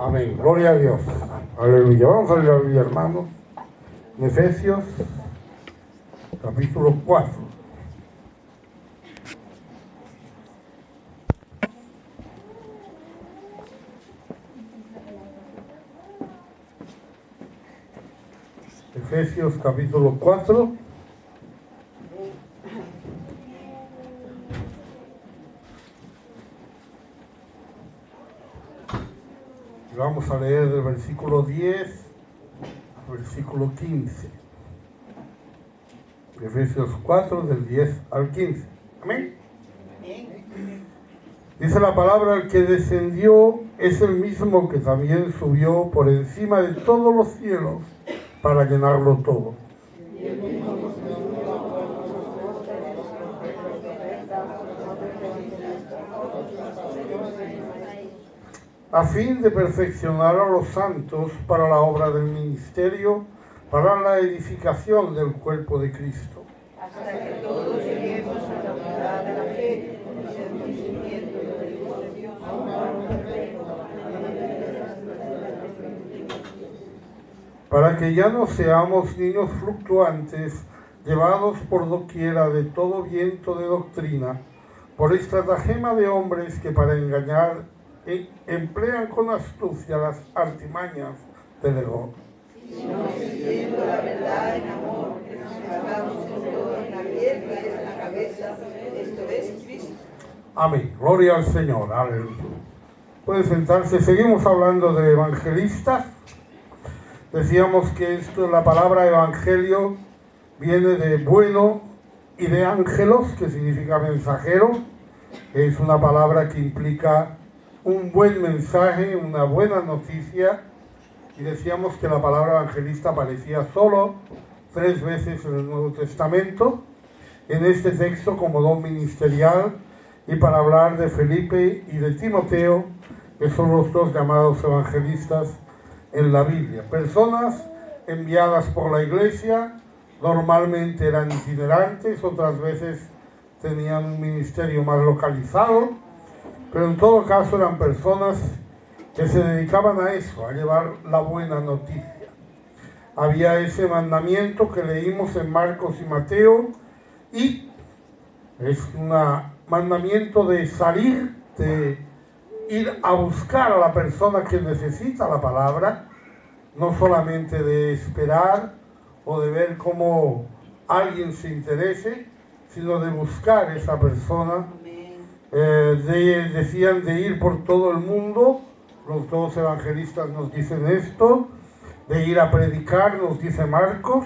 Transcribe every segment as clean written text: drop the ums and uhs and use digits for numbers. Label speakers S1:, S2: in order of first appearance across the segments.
S1: Amén. Gloria a Dios. Aleluya. Vamos a leer la Biblia, hermanos. En Efesios, capítulo 4. Efesios, capítulo 4. Vamos a leer del versículo 10 al versículo 15. Efesios 4, del 10 al 15. Amén. Dice la palabra: el que descendió es el mismo que también subió por encima de todos los cielos para llenarlo todo. A fin de perfeccionar a los santos para la obra del ministerio, para la edificación del cuerpo de Cristo.
S2: Hasta que todos lleguemos a la unidad de la fe y el conocimiento del Hijo de Dios, a un varón perfecto,
S1: para que ya no seamos niños fluctuantes, llevados por doquiera de todo viento de doctrina, por estratagema de hombres que para engañar emplean con astucia las artimañas del error.
S2: sino siguiendo la verdad en amor, que nos hagamos en todo en la piel que es la cabeza, esto es Cristo.
S1: Amén. Gloria al Señor. Aleluya. Puede sentarse. Seguimos hablando de evangelistas. Decíamos que la palabra evangelio viene de bueno y de ángelos, que significa mensajero. Es una palabra que implica un buen mensaje, una buena noticia. Y decíamos que la palabra evangelista aparecía solo 3 veces en el Nuevo Testamento, en este texto como don ministerial, y para hablar de Felipe y de Timoteo, que son los 2 llamados evangelistas en la Biblia. Personas enviadas por la iglesia, normalmente eran itinerantes, otras veces tenían un ministerio más localizado, pero en todo caso eran personas que se dedicaban a eso, a llevar la buena noticia. Había ese mandamiento que leímos en Marcos y Mateo, y es un mandamiento de salir, de ir a buscar a la persona que necesita la palabra, no solamente de esperar o de ver cómo alguien se interese, sino de buscar esa persona. Decían de ir por todo el mundo. Los 2 evangelistas nos dicen esto, de ir a predicar, nos dice Marcos.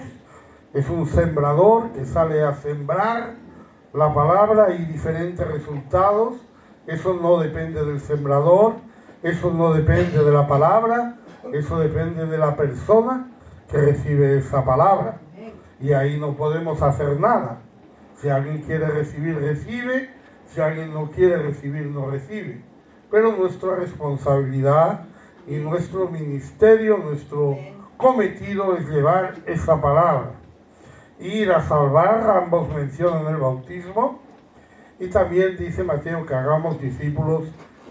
S1: Es un sembrador que sale a sembrar la palabra y diferentes resultados. Eso no depende del sembrador, eso no depende de la palabra, eso depende de la persona que recibe esa palabra. Y ahí no podemos hacer nada. Si alguien quiere recibir, recibe. Si alguien no quiere recibir, no recibe. Pero nuestra responsabilidad y nuestro ministerio, nuestro cometido es llevar esa palabra. Ir a salvar, ambos mencionan el bautismo. Y también dice Mateo que hagamos discípulos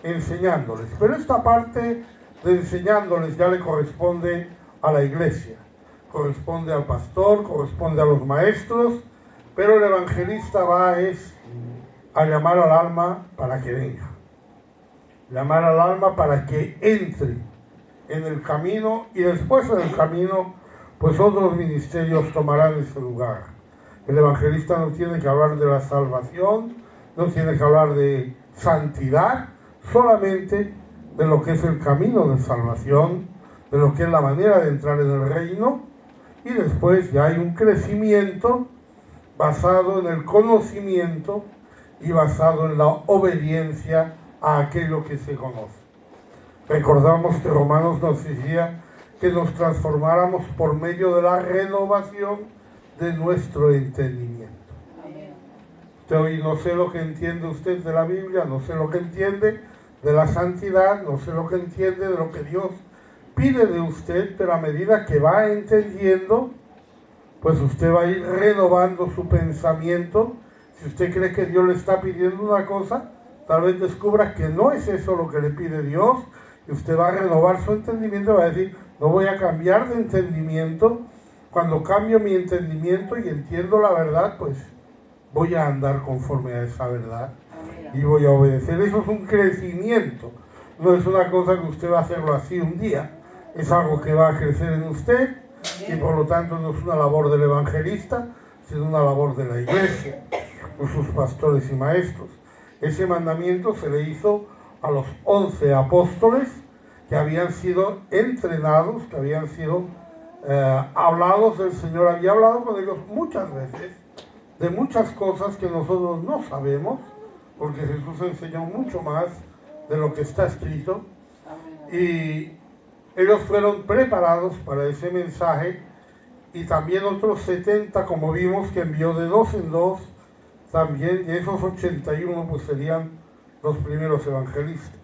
S1: enseñándoles. Pero esta parte de enseñándoles ya le corresponde a la iglesia. Corresponde al pastor, corresponde a los maestros. Pero el evangelista va a llamar al alma para que venga. Llamar al alma para que entre en el camino, y después en el camino pues otros ministerios tomarán ese lugar. El evangelista no tiene que hablar de la salvación, no tiene que hablar de santidad, solamente de lo que es el camino de salvación, de lo que es la manera de entrar en el reino, y después ya hay un crecimiento basado en el conocimiento y basado en la obediencia a aquello que se conoce. Recordamos que Romanos nos decía que nos transformáramos por medio de la renovación de nuestro entendimiento. Hoy no sé lo que entiende usted de la Biblia, no sé lo que entiende de la santidad, no sé lo que entiende de lo que Dios pide de usted, pero a medida que va entendiendo, pues usted va a ir renovando su pensamiento. Si usted cree que Dios le está pidiendo una cosa, tal vez descubra que no es eso lo que le pide Dios, y usted va a renovar su entendimiento y va a decir, no voy a cambiar de entendimiento. Cuando cambio mi entendimiento y entiendo la verdad, pues voy a andar conforme a esa verdad y voy a obedecer. Eso es un crecimiento, no es una cosa que usted va a hacerlo así un día, es algo que va a crecer en usted y por lo tanto no es una labor del evangelista, sino una labor de la iglesia, con sus pastores y maestros. Ese mandamiento se le hizo a los 11 apóstoles que habían sido entrenados, que habían sido hablados, el Señor había hablado con ellos muchas veces, de muchas cosas que nosotros no sabemos, porque Jesús enseñó mucho más de lo que está escrito, y ellos fueron preparados para ese mensaje, y también otros 70, como vimos, que envió de 2 en 2, también, y esos 81 pues serían los primeros evangelistas.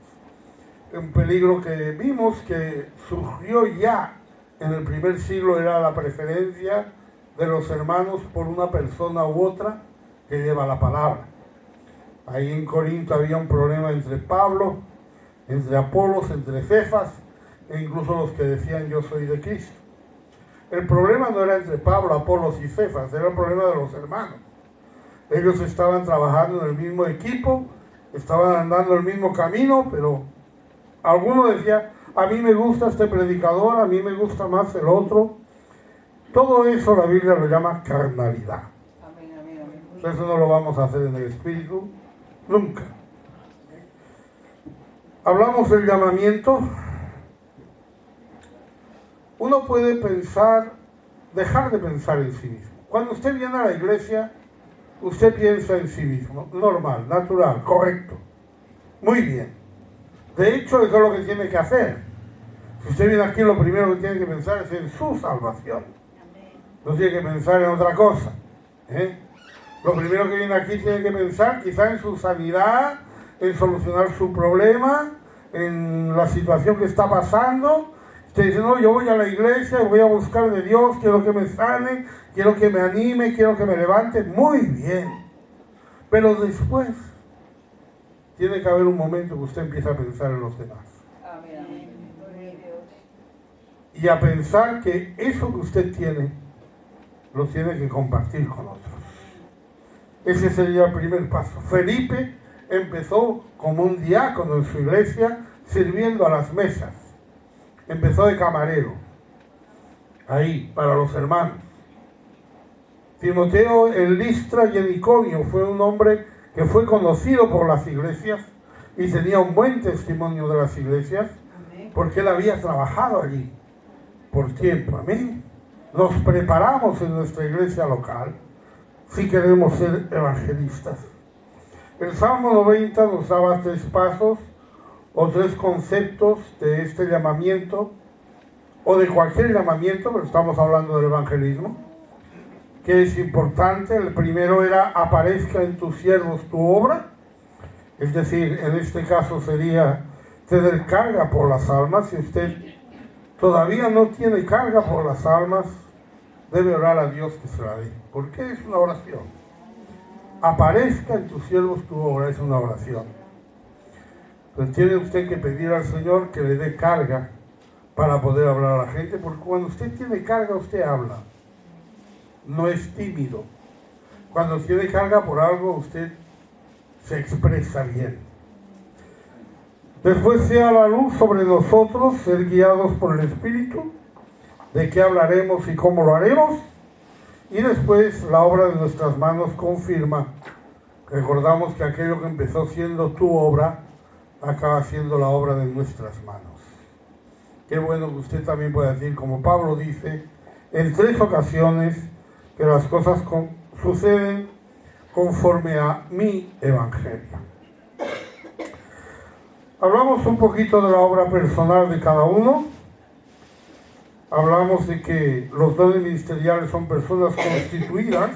S1: Un peligro que vimos que surgió ya en el primer siglo era la preferencia de los hermanos por una persona u otra que lleva la palabra. Ahí en Corinto había un problema entre Pablo, entre Apolos, entre Cefas, e incluso los que decían yo soy de Cristo. El problema no era entre Pablo, Apolos y Cefas, era el problema de los hermanos. Ellos estaban trabajando en el mismo equipo, estaban andando el mismo camino, pero alguno decía, a mí me gusta este predicador, a mí me gusta más el otro. Todo eso la Biblia lo llama carnalidad. Eso no lo vamos a hacer en el Espíritu, nunca. Hablamos del llamamiento. Uno puede pensar, dejar de pensar en sí mismo. Cuando usted viene a la iglesia, usted piensa en sí mismo, normal, natural, correcto, muy bien. De hecho, eso es lo que tiene que hacer. Si usted viene aquí, lo primero que tiene que pensar es en su salvación. No tiene que pensar en otra cosa. Lo primero que viene aquí tiene que pensar quizá en su sanidad, en solucionar su problema, en la situación que está pasando. Usted dice, no, yo voy a la iglesia y voy a buscar de Dios, quiero que me sane, quiero que me anime, quiero que me levante. Muy bien. Pero después tiene que haber un momento que usted empieza a pensar en los demás. Amén. Y a pensar que eso que usted tiene, lo tiene que compartir con otros. Ese sería el primer paso. Felipe empezó como un diácono en su iglesia, sirviendo a las mesas. Empezó de camarero, ahí, para los hermanos. Timoteo en Listra y en Iconio fue un hombre que fue conocido por las iglesias y tenía un buen testimonio de las iglesias, porque él había trabajado allí por tiempo. Amén. Nos preparamos en nuestra iglesia local si queremos ser evangelistas. El Salmo 90 nos daba 3 pasos o 3 conceptos de este llamamiento, o de cualquier llamamiento, pero estamos hablando del evangelismo, que es importante. El primero era, aparezca en tus siervos tu obra, es decir, en este caso sería tener carga por las almas. Si usted todavía no tiene carga por las almas, debe orar a Dios que se la dé, porque es una oración. Aparezca en tus siervos tu obra, es una oración. Entonces tiene usted que pedir al Señor que le dé carga para poder hablar a la gente, porque cuando usted tiene carga, usted habla. No es tímido. Cuando tiene carga por algo, usted se expresa bien. Después sea la luz sobre nosotros, ser guiados por el Espíritu, de qué hablaremos y cómo lo haremos. Y después la obra de nuestras manos confirma. Recordamos que aquello que empezó siendo tu obra, acaba siendo la obra de nuestras manos. Qué bueno que usted también pueda decir, como Pablo dice, en 3 ocasiones, que las cosas suceden conforme a mi evangelio. Hablamos un poquito de la obra personal de cada uno. Hablamos de que los dones ministeriales son personas constituidas,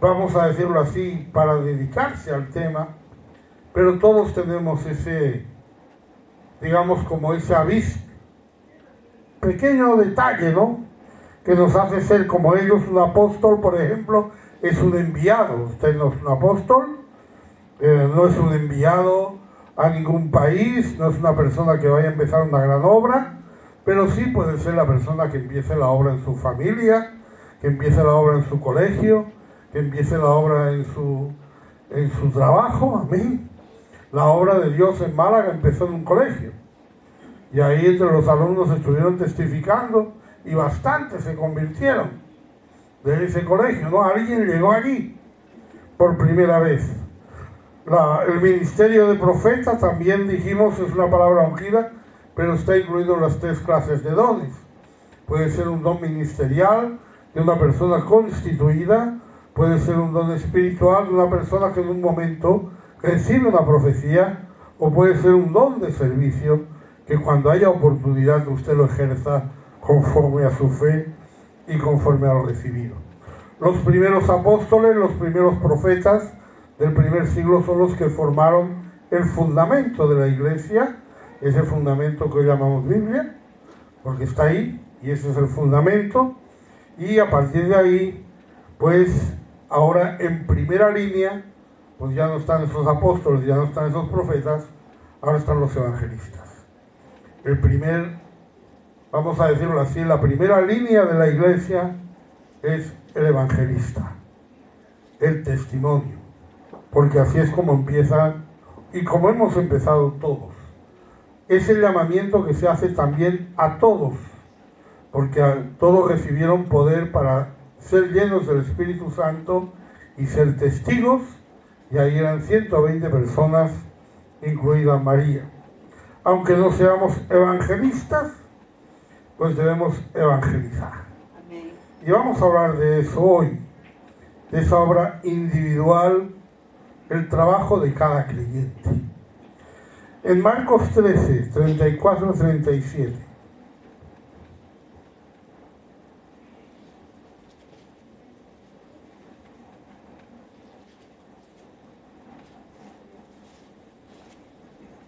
S1: vamos a decirlo así, para dedicarse al tema, pero todos tenemos ese, digamos, como ese aviso, pequeño detalle, ¿no?, que nos hace ser como ellos. Un apóstol, por ejemplo, es un enviado. Usted no es un apóstol, no es un enviado a ningún país, no es una persona que vaya a empezar una gran obra, pero sí puede ser la persona que empiece la obra en su familia, que empiece la obra en su colegio, que empiece la obra en su trabajo, amén. La obra de Dios en Málaga empezó en un colegio, y ahí entre los alumnos estuvieron testificando, y bastantes se convirtieron de ese colegio, ¿no? Alguien llegó allí por primera vez. El ministerio de profeta, también dijimos, es una palabra ungida, pero está incluido en las 3 clases de dones. Puede ser un don ministerial de una persona constituida, puede ser un don espiritual de una persona que en un momento recibe una profecía, o puede ser un don de servicio que cuando haya oportunidad usted lo ejerza conforme a su fe y conforme a lo recibido. Los primeros apóstoles, los primeros profetas del primer siglo son los que formaron el fundamento de la iglesia, ese fundamento que hoy llamamos Biblia, porque está ahí, y ese es el fundamento, y a partir de ahí, pues ahora en primera línea, pues ya no están esos apóstoles, ya no están esos profetas, ahora están los evangelistas. Vamos a decirlo así, la primera línea de la iglesia es el evangelista, el testimonio, porque así es como empieza y como hemos empezado todos. Es el llamamiento que se hace también a todos, porque todos recibieron poder para ser llenos del Espíritu Santo y ser testigos, y ahí eran 120 personas, incluida María. Aunque no seamos evangelistas, pues debemos evangelizar. Amén. Y vamos a hablar de eso hoy, de esa obra individual, el trabajo de cada creyente. En Marcos 13, 34-37.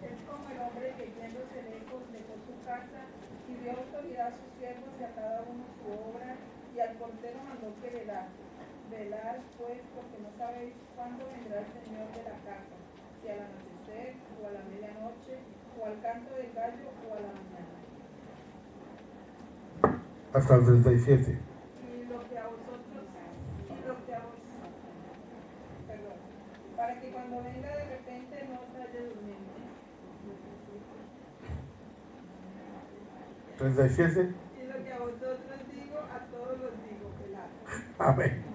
S2: Es como el hombre que yéndose lejos dejó su casa y dio autoridad a sus siervos y a cada uno su obra, y al portero mandó que velase. Velad pues, porque no sabéis cuándo vendrá el Señor de la casa, si al anochecer, o a la medianoche, o al canto del gallo, o a la mañana.
S1: Hasta el 37.
S2: Para que cuando venga de repente no os haya durmiendo.
S1: 37.
S2: Y lo que a vosotros digo, a todos los digo, velad.
S1: Amén.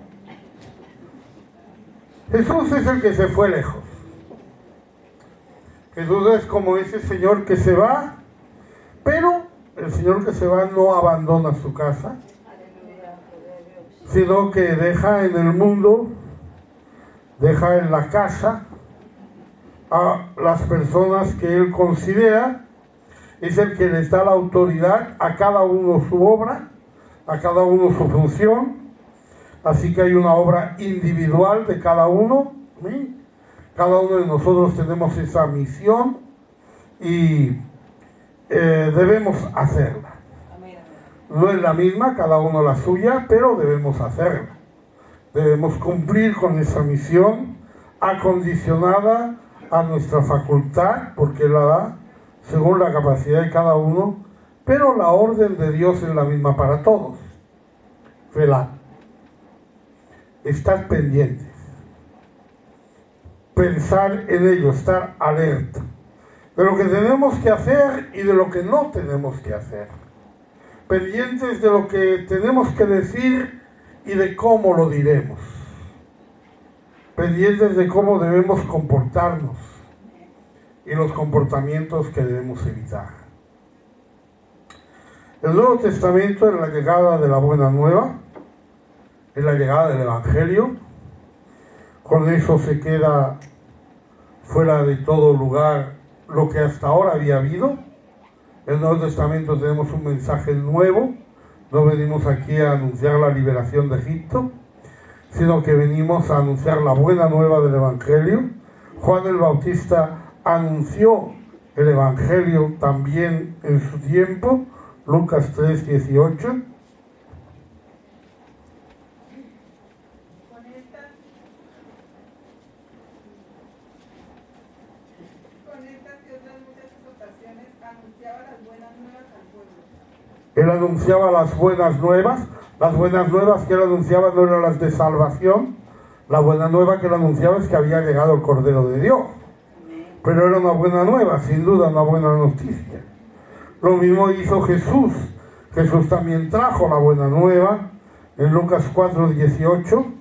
S1: Jesús es el que se fue lejos. Jesús es como ese Señor que se va, pero el Señor que se va no abandona su casa, sino que deja en el mundo, deja en la casa a las personas que Él considera. Es el que les da la autoridad a cada uno su obra, a cada uno su función. Así que hay una obra individual de cada uno. ¿Sí? Cada uno de nosotros tenemos esa misión y debemos hacerla. No es la misma, cada uno la suya, pero debemos hacerla. Debemos cumplir con esa misión acondicionada a nuestra facultad, porque la da según la capacidad de cada uno, pero la orden de Dios es la misma para todos. Velad. Estar pendientes. Pensar en ello, estar alerta. De lo que tenemos que hacer y de lo que no tenemos que hacer. Pendientes de lo que tenemos que decir y de cómo lo diremos. Pendientes de cómo debemos comportarnos y los comportamientos que debemos evitar. El Nuevo Testamento es la llegada de la Buena Nueva, es la llegada del Evangelio. Con eso se queda fuera de todo lugar lo que hasta ahora había habido. En el Nuevo Testamento tenemos un mensaje nuevo. No venimos aquí a anunciar la liberación de Egipto, sino que venimos a anunciar la buena nueva del Evangelio. Juan el Bautista anunció el Evangelio también en su tiempo, Lucas 3:18.
S2: Con con estas y otras muchas exhortaciones anunciaba las buenas nuevas al pueblo.
S1: Él anunciaba las buenas nuevas que él anunciaba no eran las de salvación, la buena nueva que él anunciaba es que había llegado el Cordero de Dios. Pero era una buena nueva, sin duda una buena noticia. Lo mismo hizo Jesús. Jesús también trajo la buena nueva en Lucas 4:18.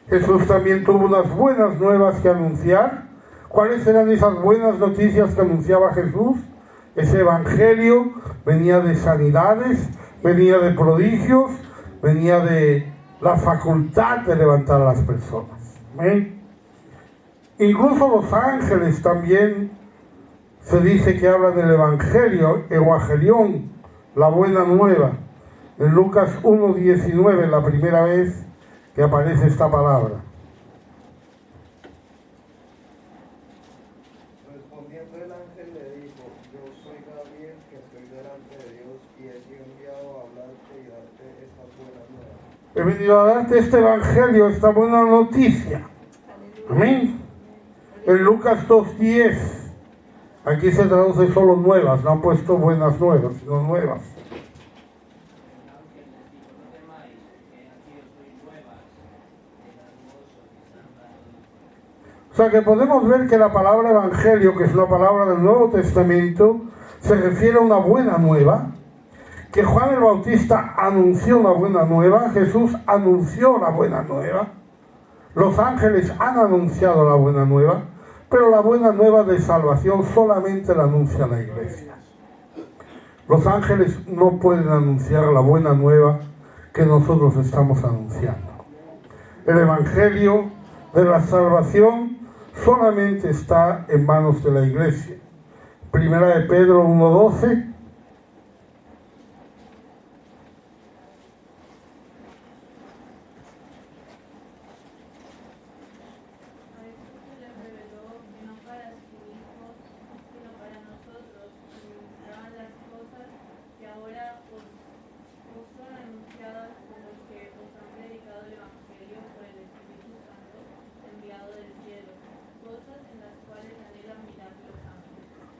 S1: Jesús también tuvo unas buenas nuevas que anunciar. ¿Cuáles eran esas buenas noticias que anunciaba Jesús? Ese evangelio venía de sanidades, venía de prodigios, venía de la facultad de levantar a las personas. ¿Amén? Incluso los ángeles también se dice que hablan del evangelio, evangelión, la buena nueva. En Lucas 1:19, la primera vez que aparece esta palabra.
S3: Respondiendo el ángel le dijo: yo soy Gabriel, que estoy delante de Dios, y he sido enviado a hablarte y darte estas buenas nuevas.
S1: He venido a darte este evangelio, esta buena noticia. Amén. En Lucas 2:10, aquí se traduce solo nuevas, no han puesto buenas nuevas, sino nuevas. O sea que podemos ver que la palabra evangelio, que es una palabra del Nuevo Testamento, se refiere a una buena nueva, que Juan el Bautista anunció una buena nueva, Jesús anunció la buena nueva, los ángeles han anunciado la buena nueva, pero la buena nueva de salvación solamente la anuncia la iglesia. Los ángeles no pueden anunciar la buena nueva que nosotros estamos anunciando. El evangelio de la salvación solamente está en manos de la iglesia. Primera de Pedro 1:12.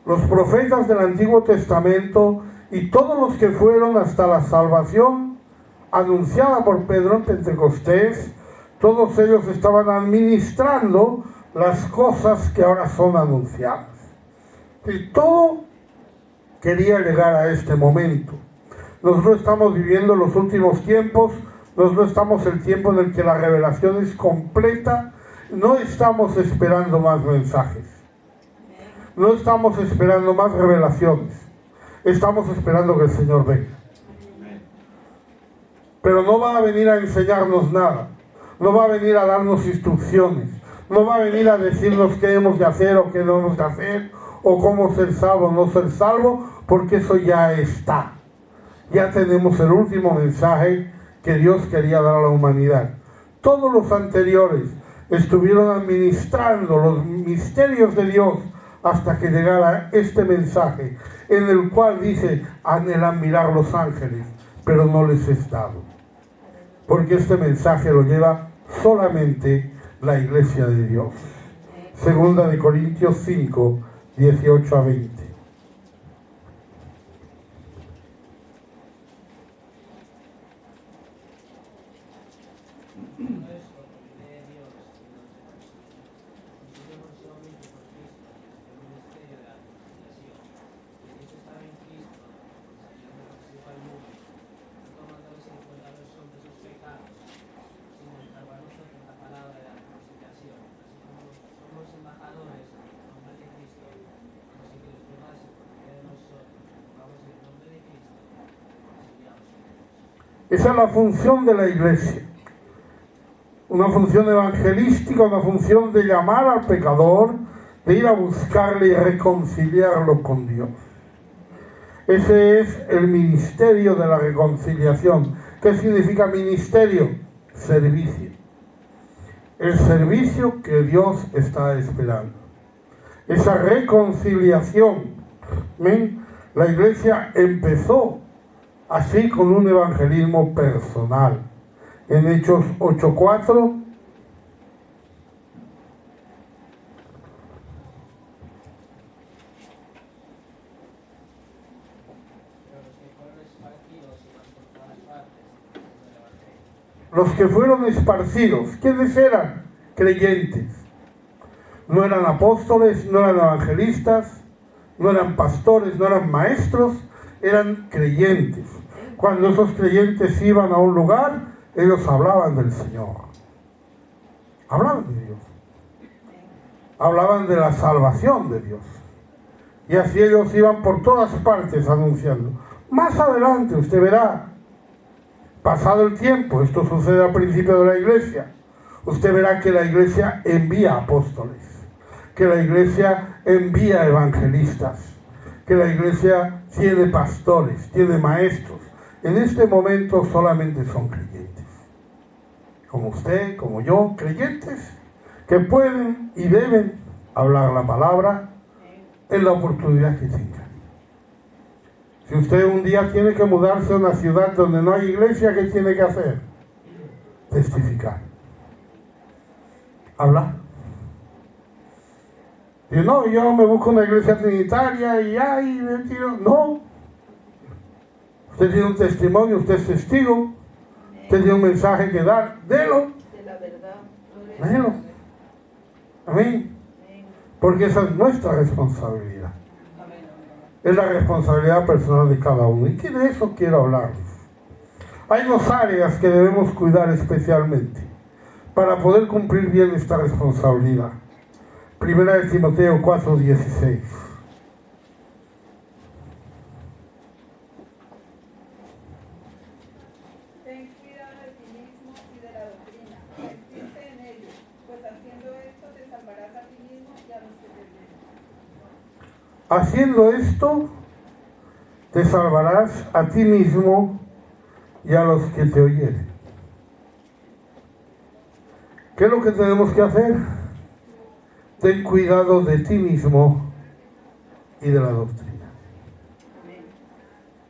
S1: Los profetas del Antiguo Testamento y todos los que fueron hasta la salvación anunciada por Pedro en Pentecostés, todos ellos estaban administrando las cosas que ahora son anunciadas. Y todo quería llegar a este momento. Nosotros estamos viviendo los últimos tiempos, nosotros estamos en el tiempo en el que la revelación es completa, no estamos esperando más mensajes. No estamos esperando más revelaciones. Estamos esperando que el Señor venga. Pero no va a venir a enseñarnos nada. No va a venir a darnos instrucciones. No va a venir a decirnos qué hemos de hacer o qué no hemos de hacer, o cómo ser salvo o no ser salvo, porque eso ya está. Ya tenemos el último mensaje que Dios quería dar a la humanidad. Todos los anteriores estuvieron administrando los misterios de Dios hasta que llegara este mensaje, en el cual dice: anhelan mirar los ángeles, pero no les es dado. Porque este mensaje lo lleva solamente la iglesia de Dios. Segunda de Corintios 5, 18 a 20. Esa es la función de la iglesia. Una función evangelística, una función de llamar al pecador, de ir a buscarle y reconciliarlo con Dios. Ese es el ministerio de la reconciliación. ¿Qué significa ministerio? Servicio. El servicio que Dios está esperando. esa reconciliación. ¿Amén? La iglesia empezó así con un evangelismo personal. En Hechos 8:4 los que fueron esparcidos, ¿quiénes eran? Creyentes. No eran apóstoles, no eran evangelistas, no eran pastores, no eran maestros, eran creyentes. Cuando esos creyentes iban a un lugar, ellos hablaban del Señor. Hablaban de Dios. Hablaban de la salvación de Dios. Y así ellos iban por todas partes anunciando. Más adelante usted verá, pasado el tiempo, esto sucede al principio de la iglesia, usted verá que la iglesia envía apóstoles, que la iglesia envía evangelistas, que la iglesia tiene pastores, tiene maestros. En este momento solamente son creyentes, como usted, como yo, creyentes que pueden y deben hablar la palabra en la oportunidad que tengan. Si usted un día tiene que mudarse a una ciudad donde no hay iglesia, ¿qué tiene que hacer? Testificar. Hablar. Y no, yo me busco una iglesia trinitaria y ay, no. Usted tiene un testimonio, usted es testigo, usted tiene un mensaje que dar, délo.
S2: De la verdad.
S1: Délo. Amén. Porque esa es nuestra responsabilidad. Es la responsabilidad personal de cada uno. Y de eso quiero hablarles. Hay dos áreas que debemos cuidar especialmente para poder cumplir bien esta responsabilidad. Primera de Timoteo 4:16.
S2: Ten cuidado de ti mismo y de la doctrina. Persiste en ello, pues haciendo esto te salvarás a ti mismo y a los que te ven.
S1: Haciendo esto, te salvarás a ti mismo y a los que te oyeren. ¿Qué es lo que tenemos que hacer? Ten cuidado de ti mismo y de la doctrina.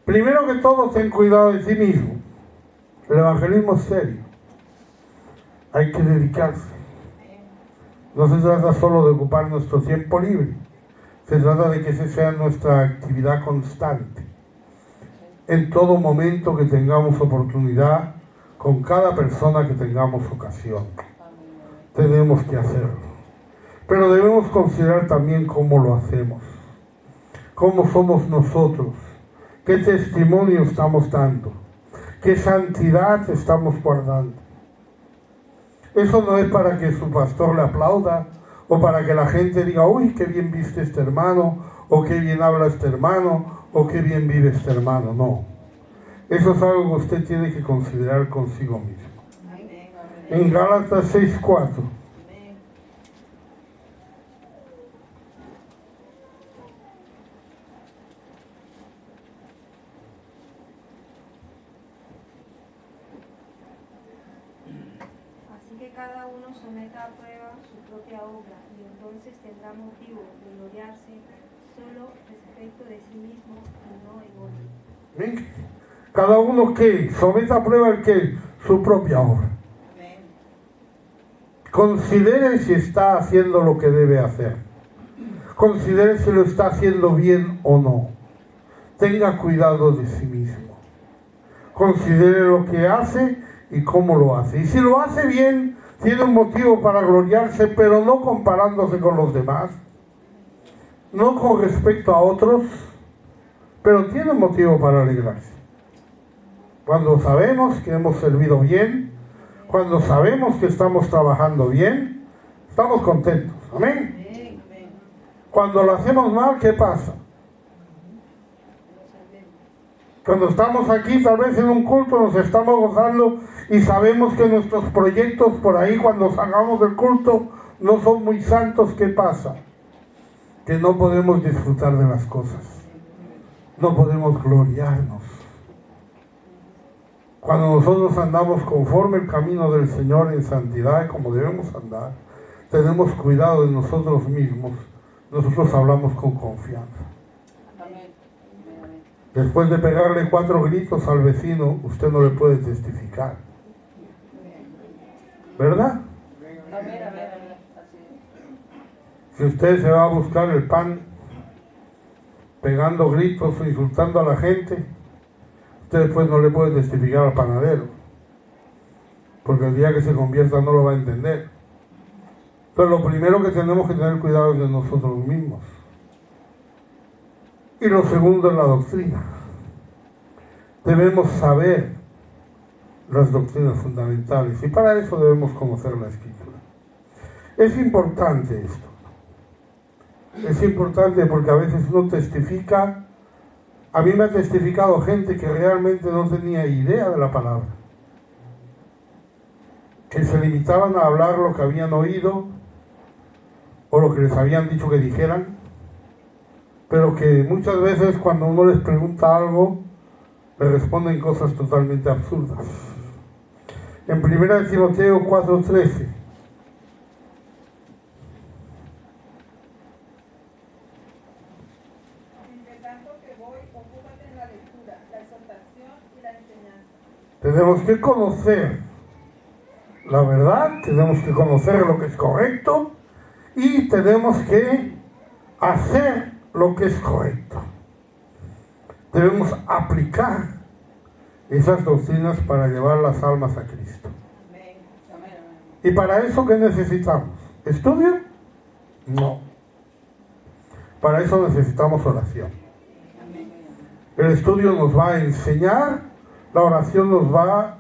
S1: Primero que todo, ten cuidado de ti mismo. El evangelismo es serio. Hay que dedicarse. No se trata solo de ocupar nuestro tiempo libre. Se trata de que esa sea nuestra actividad constante. En todo momento que tengamos oportunidad, con cada persona que tengamos ocasión. Tenemos que hacerlo. Pero debemos considerar también cómo lo hacemos. Cómo somos nosotros. Qué testimonio estamos dando. Qué santidad estamos guardando. Eso no es para que su pastor le aplauda o para que la gente diga, uy, qué bien viste este hermano, o qué bien habla este hermano, o qué bien vive este hermano. No. Eso es algo que usted tiene que considerar consigo mismo. En Gálatas 6:4.
S4: Así que cada uno someta a prueba su propia obra, y entonces tendrá motivo de gloriarse solo respecto de sí mismo y no en otro.
S1: ¿Ven? Cada uno que someta a prueba el que su propia obra. Considere si está haciendo lo que debe hacer. Considere si lo está haciendo bien o no. Tenga cuidado de sí mismo. Considere lo que hace y cómo lo hace. Y si lo hace bien, tiene un motivo para gloriarse, pero no comparándose con los demás. No con respecto a otros, pero tiene un motivo para alegrarse. Cuando sabemos que hemos servido bien, cuando sabemos que estamos trabajando bien, estamos contentos. Amén. Cuando lo hacemos mal, ¿qué pasa? Cuando estamos aquí, tal vez en un culto, nos estamos gozando y sabemos que nuestros proyectos por ahí, cuando salgamos del culto, no son muy santos. ¿Qué pasa? Que no podemos disfrutar de las cosas. No podemos gloriarnos. Cuando nosotros andamos conforme el camino del Señor en santidad, como debemos andar, tenemos cuidado de nosotros mismos, nosotros hablamos con confianza.
S2: Amén. Amén.
S1: Después de pegarle 4 gritos al vecino, usted no le puede testificar. ¿Verdad?
S2: Amén. Amén. Así es.
S1: Si usted se va a buscar el pan pegando gritos o insultando a la gente, usted después no le puede testificar al panadero, porque el día que se convierta no lo va a entender. Pero lo primero que tenemos que tener cuidado es de nosotros mismos. Y lo segundo es la doctrina. Debemos saber las doctrinas fundamentales y para eso debemos conocer la Escritura. Es importante esto. Es importante porque a veces no testifica. A mí me ha testificado gente que realmente no tenía idea de la palabra, que se limitaban a hablar lo que habían oído o lo que les habían dicho que dijeran, pero que muchas veces cuando uno les pregunta algo le responden cosas totalmente absurdas. En 1 Timoteo 4:13 tenemos que conocer la verdad, tenemos que conocer lo que es correcto y tenemos que hacer lo que es correcto. Debemos aplicar esas doctrinas para llevar las almas a Cristo. ¿Y para eso qué necesitamos? ¿Estudio? No. Para eso necesitamos oración. El estudio nos va a enseñar, la oración nos va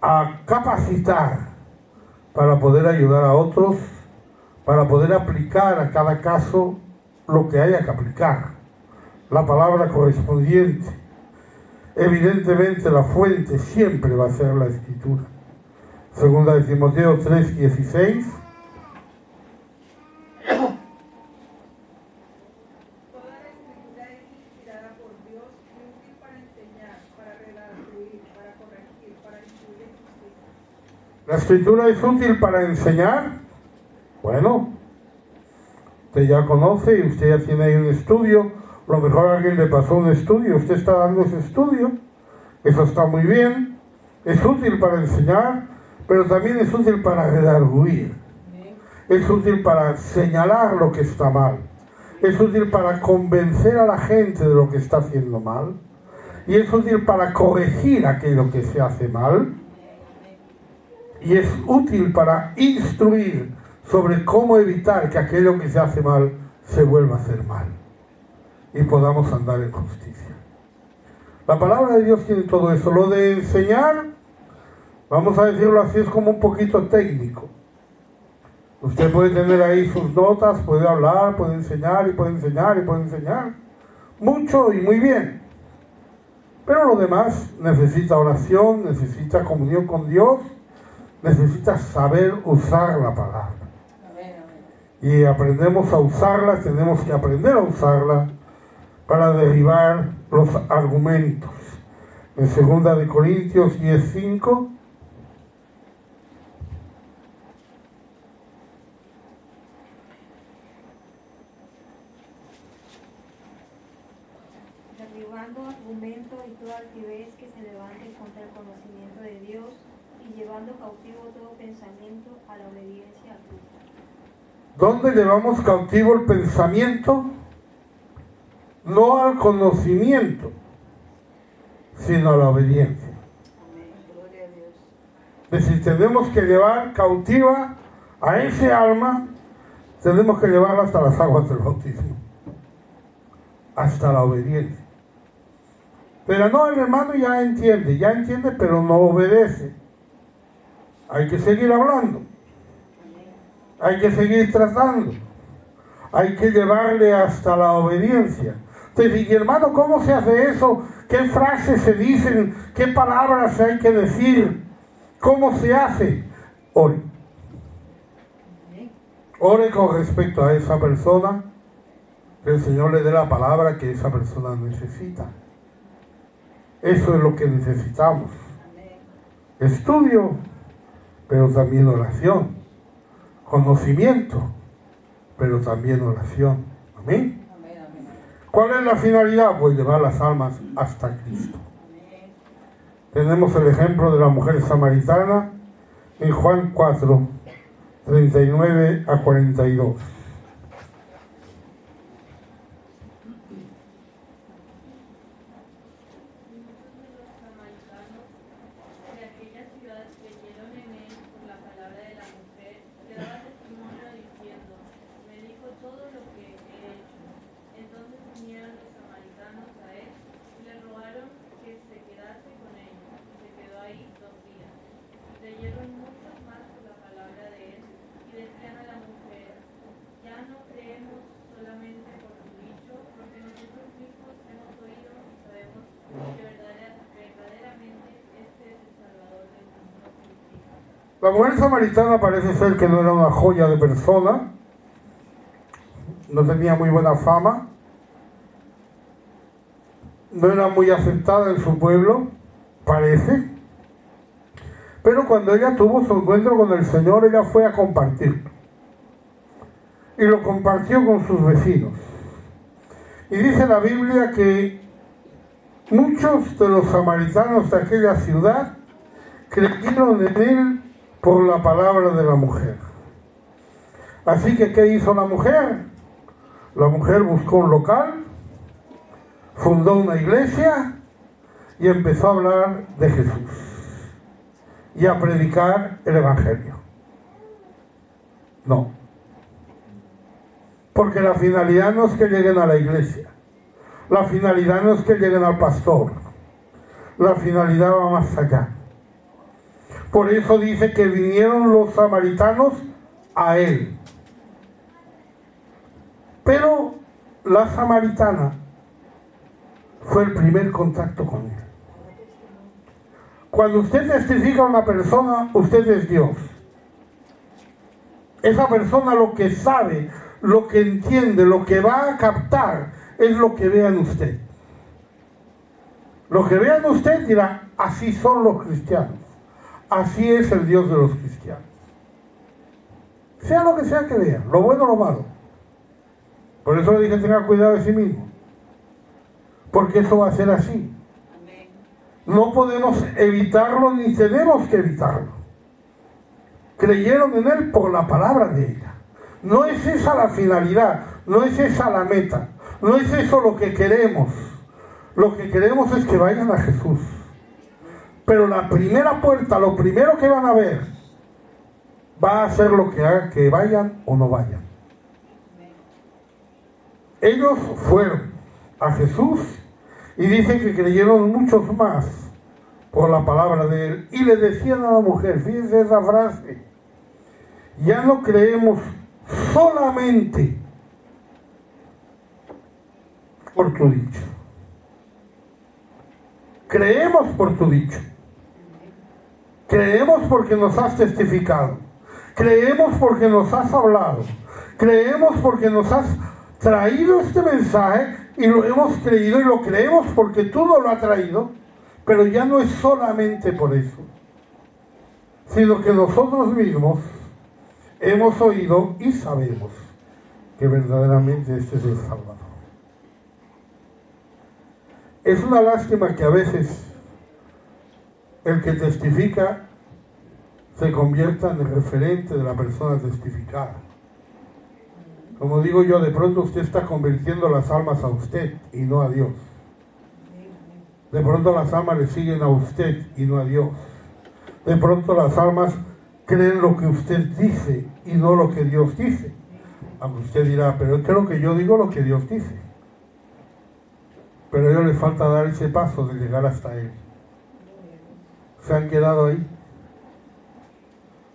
S1: a capacitar para poder ayudar a otros, para poder aplicar a cada caso lo que haya que aplicar, la palabra correspondiente. Evidentemente la fuente siempre va a ser la Escritura. Segunda de Timoteo 3:16. ¿La Escritura es útil para enseñar? Bueno, usted ya conoce y usted ya tiene ahí un estudio. A lo mejor alguien le pasó un estudio, usted está dando ese estudio. Eso está muy bien. Es útil para enseñar, pero también es útil para redarguir. Es útil para señalar lo que está mal. Es útil para convencer a la gente de lo que está haciendo mal. Y es útil para corregir aquello que se hace mal. Y es útil para instruir sobre cómo evitar que aquello que se hace mal se vuelva a hacer mal y podamos andar en justicia. La palabra de Dios tiene todo eso. Lo de enseñar, vamos a decirlo así, es como un poquito técnico. Usted puede tener ahí sus notas, puede hablar, puede enseñar y puede enseñar y puede enseñar mucho y muy bien, pero lo demás necesita oración, necesita comunión con Dios, necesita saber usar la palabra. Y aprendemos a usarla, tenemos que aprender a usarla para derribar los argumentos. En 2 de Corintios 10:5
S4: derribando argumentos y toda altivez que se levante contra el conocimiento de Dios y llevando cautivo todo pensamiento a la obediencia a Cristo.
S1: ¿Dónde llevamos cautivo el pensamiento? No al conocimiento, sino a la obediencia. Es decir, tenemos que llevar cautiva a ese alma, tenemos que llevarla hasta las aguas del bautismo, hasta la obediencia. Pero no, el hermano ya entiende, pero no obedece. Hay que seguir hablando, hay que seguir tratando, hay que llevarle hasta la obediencia. Entonces, y hermano, ¿cómo se hace eso? ¿Qué frases se dicen? ¿Qué palabras hay que decir? ¿Cómo se hace? Ore. Ore con respecto a esa persona, que el Señor le dé la palabra que esa persona necesita. Eso es lo que necesitamos. Estudio, pero también oración, conocimiento pero también oración. Amén. ¿Cuál es la finalidad? Pues llevar las almas hasta Cristo. Tenemos el ejemplo de la mujer samaritana en Juan 4, 39 a 42. La mujer samaritana parece ser que no era una joya de persona, no tenía muy buena fama, no era muy aceptada en su pueblo, parece, pero cuando ella tuvo su encuentro con el Señor, ella fue a compartirlo, y lo compartió con sus vecinos. Y dice la Biblia que muchos de los samaritanos de aquella ciudad creyeron en él por la palabra de la mujer. Así que, ¿qué hizo la mujer? La mujer buscó un local, fundó una iglesia y empezó a hablar de Jesús y a predicar el Evangelio. No. Porque la finalidad no es que lleguen a la iglesia. La finalidad no es que lleguen al pastor. La finalidad va más allá. Por eso dice que vinieron los samaritanos a él. Pero la samaritana fue el primer contacto con él. Cuando usted testifica a una persona, usted es Dios. Esa persona lo que sabe, lo que entiende, lo que va a captar, es lo que vea en usted. Lo que vea en usted dirá, así son los cristianos. Así es el Dios de los cristianos. Sea lo que sea que vean, lo bueno o lo malo. Por eso le dije, tenga cuidado de sí mismo. Porque eso va a ser así. No podemos evitarlo ni tenemos que evitarlo. Creyeron en él por la palabra de ella. No es esa la finalidad, no es esa la meta, no es eso lo que queremos. Lo que queremos es que vayan a Jesús. Pero la primera puerta, lo primero que van a ver, va a ser lo que haga que vayan o no vayan. Ellos fueron a Jesús y dicen que creyeron muchos más por la palabra de él. Y le decían a la mujer, fíjense esa frase, ya no creemos solamente por tu dicho. Creemos por tu dicho. Creemos porque nos has testificado. Creemos porque nos has hablado. Creemos porque nos has traído este mensaje y lo hemos creído y lo creemos porque tú nos lo has traído. Pero ya no es solamente por eso, sino que nosotros mismos hemos oído y sabemos que verdaderamente este es el Salvador. Es una lástima que a veces el que testifica se convierta en el referente de la persona testificada. Como digo yo, de pronto usted está convirtiendo las almas a usted y no a Dios. De pronto las almas le siguen a usted y no a Dios. De pronto las almas creen lo que usted dice y no lo que Dios dice. Aunque usted dirá, pero es que lo que yo digo lo que Dios dice. Pero a ellos les falta dar ese paso de llegar hasta Él. Se han quedado ahí.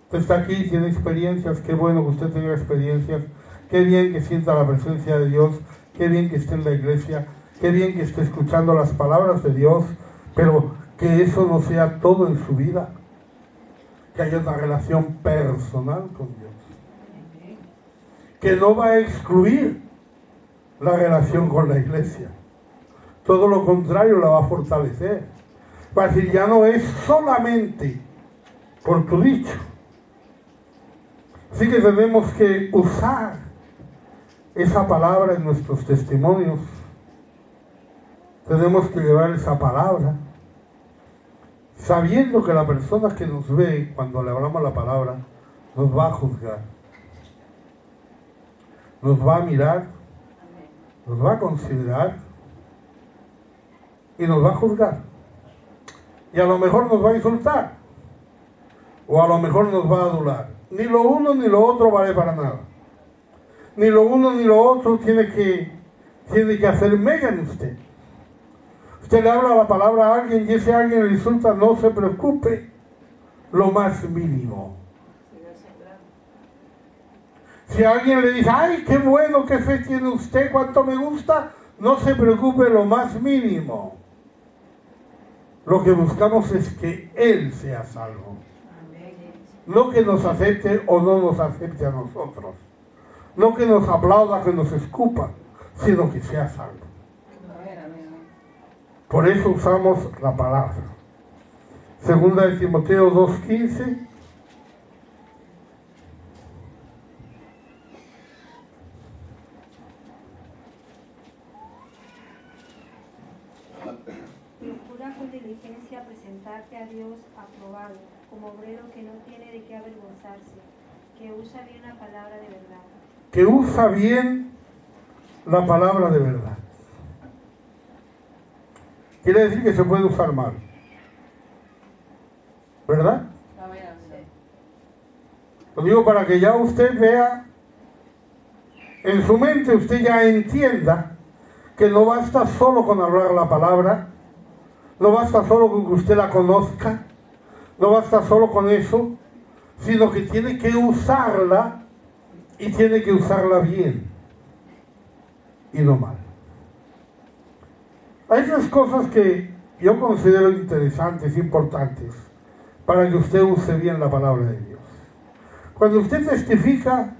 S1: Usted está aquí, tiene experiencias, qué bueno que usted tenga experiencias, qué bien que sienta la presencia de Dios, qué bien que esté en la iglesia, qué bien que esté escuchando las palabras de Dios, pero que eso no sea todo en su vida, que haya una relación personal con Dios, que no va a excluir la relación con la iglesia, todo lo contrario, la va a fortalecer. Va a decir, ya no es solamente por tu dicho. Así que tenemos que usar esa palabra en nuestros testimonios. Tenemos que llevar esa palabra, sabiendo que la persona que nos ve cuando le hablamos la palabra nos va a juzgar, nos va a mirar, nos va a considerar y nos va a juzgar. Y a lo mejor nos va a insultar, o a lo mejor nos va a adular. Ni lo uno ni lo otro vale para nada. Ni lo uno ni lo otro tiene que hacer mella en usted. Usted le habla la palabra a alguien y ese alguien le insulta, no se preocupe, lo más mínimo. Si alguien le dice, ay, qué bueno, qué fe tiene usted, cuánto me gusta, no se preocupe, lo más mínimo. Lo que buscamos es que Él sea salvo. No que nos acepte o no nos acepte a nosotros. No que nos aplauda, que nos escupa, sino que sea salvo. Por eso usamos la palabra. Segunda de Timoteo 2:15.
S4: Procura con diligencia presentarte a Dios aprobado, como obrero que no tiene de qué avergonzarse, que usa bien la palabra de verdad.
S1: Que usa bien la palabra de verdad. Quiere decir que se puede usar mal, ¿verdad? Lo digo para que ya usted vea, en su mente usted ya entienda que no basta solo con hablar la palabra, no basta solo con que usted la conozca, no basta solo con eso, sino que tiene que usarla y tiene que usarla bien y no mal. Hay tres cosas que yo considero interesantes, importantes, para que usted use bien la palabra de Dios. Cuando usted testifica,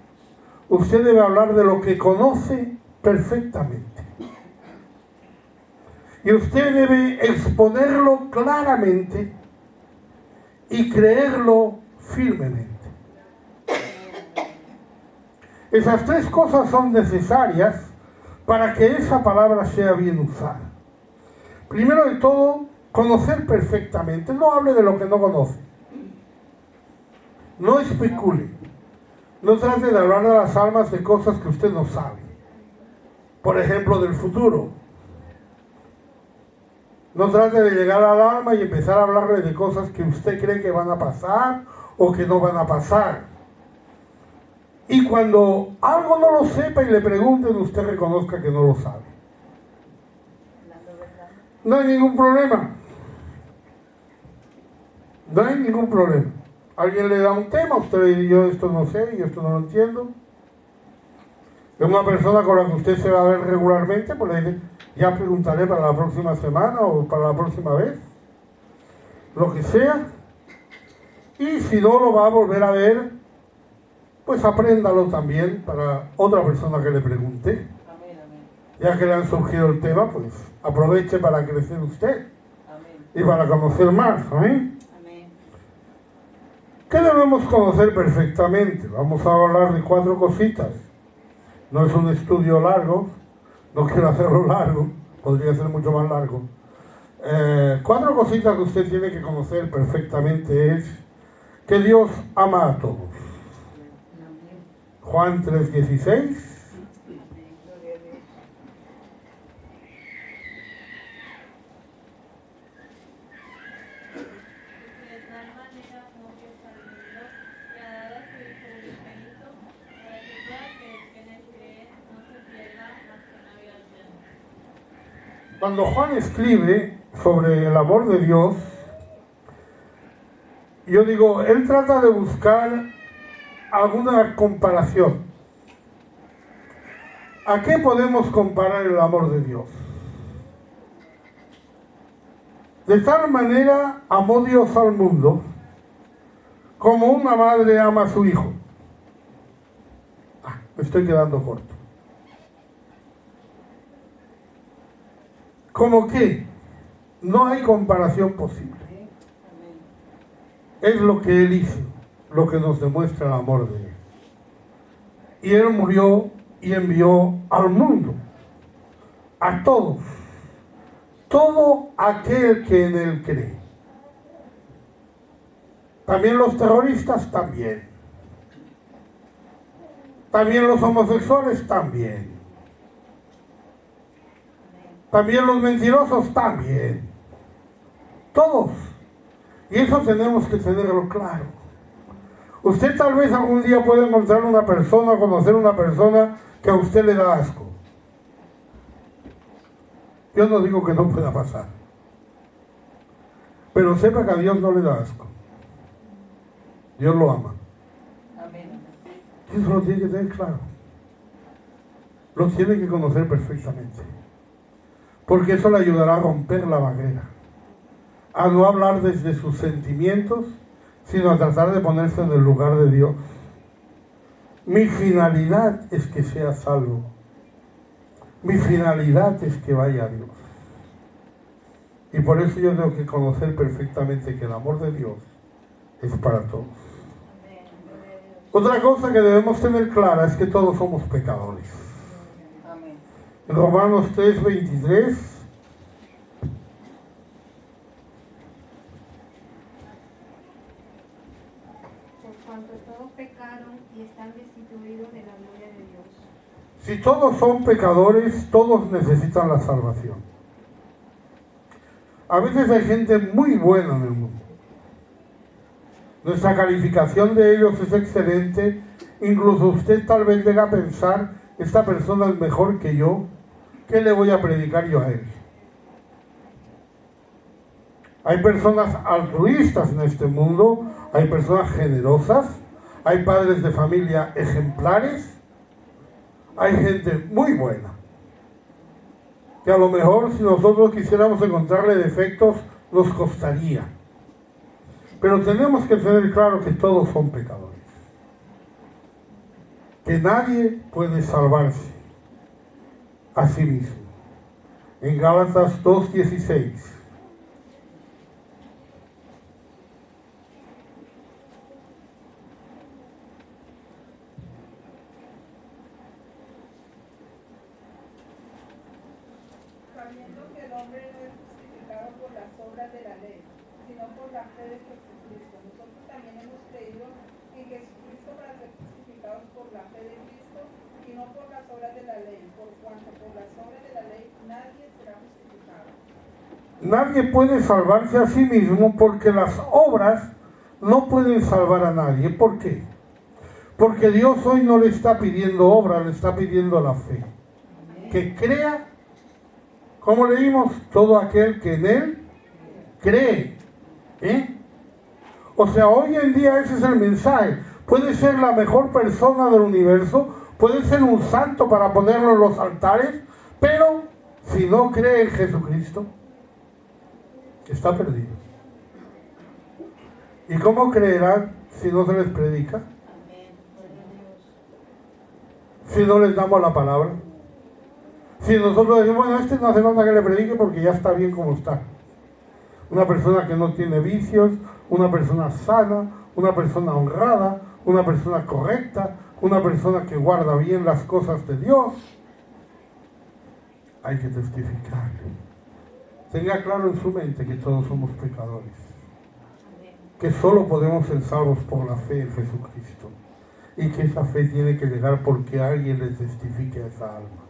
S1: usted debe hablar de lo que conoce perfectamente. Y usted debe exponerlo claramente y creerlo firmemente. Esas tres cosas son necesarias para que esa palabra sea bien usada. Primero de todo, conocer perfectamente. No hable de lo que no conoce. No especule. No trate de hablar de las almas de cosas que usted no sabe. Por ejemplo, del futuro. No trate de llegar al alma y empezar a hablarle de cosas que usted cree que van a pasar o que no van a pasar. Y cuando algo no lo sepa y le pregunten, usted reconozca que no lo sabe. No hay ningún problema. No hay ningún problema. Alguien le da un tema, usted le dice, yo esto no sé, yo esto no lo entiendo. Es una persona con la que usted se va a ver regularmente, pues le dice, ya preguntaré para la próxima semana o para la próxima vez. Lo que sea. Y si no lo va a volver a ver, pues apréndalo también para otra persona que le pregunte. Ya que le han surgido el tema, pues aproveche para crecer usted y para conocer más. ¿Amén? ¿Qué debemos conocer perfectamente? Vamos a hablar de 4 cositas. No es un estudio largo, no quiero hacerlo largo, podría ser mucho más largo. 4 cositas que usted tiene que conocer perfectamente es que Dios ama a todos. Juan 3:16. Cuando Juan escribe sobre el amor de Dios, yo digo, él trata de buscar alguna comparación. ¿A qué podemos comparar el amor de Dios? De tal manera amó Dios al mundo como una madre ama a su hijo. Me estoy quedando corto. ¿Cómo qué? No hay comparación posible. Es lo que Él hizo, lo que nos demuestra el amor de Él. Y Él murió y envió al mundo, a todos, todo aquel que en él cree. También los terroristas, también. También los homosexuales, también. También los mentirosos, también. Todos. Y eso tenemos que tenerlo claro. Usted tal vez algún día puede encontrar una persona, conocer una persona que a usted le da asco. Yo no digo que no pueda pasar. Pero sepa que a Dios no le da asco. Dios lo ama.
S2: Amén.
S1: Eso lo tiene que tener claro. Lo tiene que conocer perfectamente. Porque eso le ayudará a romper la barrera. A no hablar desde sus sentimientos, sino a tratar de ponerse en el lugar de Dios. Mi finalidad es que sea salvo. Mi finalidad es que vaya a Dios. Y por eso yo tengo que conocer perfectamente que el amor de Dios es para todos. Otra cosa que debemos tener clara es que todos somos pecadores.
S2: Amén.
S1: En Romanos 3:23
S4: Por cuanto todos pecaron y están destituidos de la gloria de Dios.
S1: si todos son pecadores, todos necesitan la salvación. A veces hay gente muy buena en el mundo. Nuestra calificación de ellos es excelente. Incluso usted tal vez llega a pensar, esta persona es mejor que yo, ¿qué le voy a predicar yo a él? Hay personas altruistas en este mundo, hay personas generosas, hay padres de familia ejemplares, hay gente muy buena, que a lo mejor si nosotros quisiéramos encontrarle defectos nos costaría. Pero tenemos que tener claro que todos son pecadores, que nadie puede salvarse a sí mismo. En Gálatas 2:16
S2: sabiendo que el hombre no es justificado por las obras de la ley, sino por la fe de Jesucristo. Nosotros también hemos creído en Jesucristo para ser justificados por la fe de Cristo y no por las obras de la ley, por cuanto por las obras de la ley nadie será justificado.
S1: Nadie puede salvarse a sí mismo porque las obras no pueden salvar a nadie. ¿Por qué? Porque Dios hoy no le está pidiendo obra, le está pidiendo la fe. Que crea, como leímos, todo aquel que en Él cree. O sea, hoy en día ese es el mensaje. Puede ser la mejor persona del universo, puede ser un santo para ponerlo en los altares, pero si no cree en Jesucristo, está perdido. ¿Y cómo creerán si no se les predica? Si no les damos la palabra. Si nosotros decimos, bueno, este no hace falta que le predique porque ya está bien como está. Una persona que no tiene vicios, una persona sana, una persona honrada, una persona correcta, una persona que guarda bien las cosas de Dios. Hay que testificar. Tenga claro en su mente que todos somos pecadores. Que solo podemos ser salvos por la fe en Jesucristo. Y que esa fe tiene que llegar porque alguien le testifique a esa alma.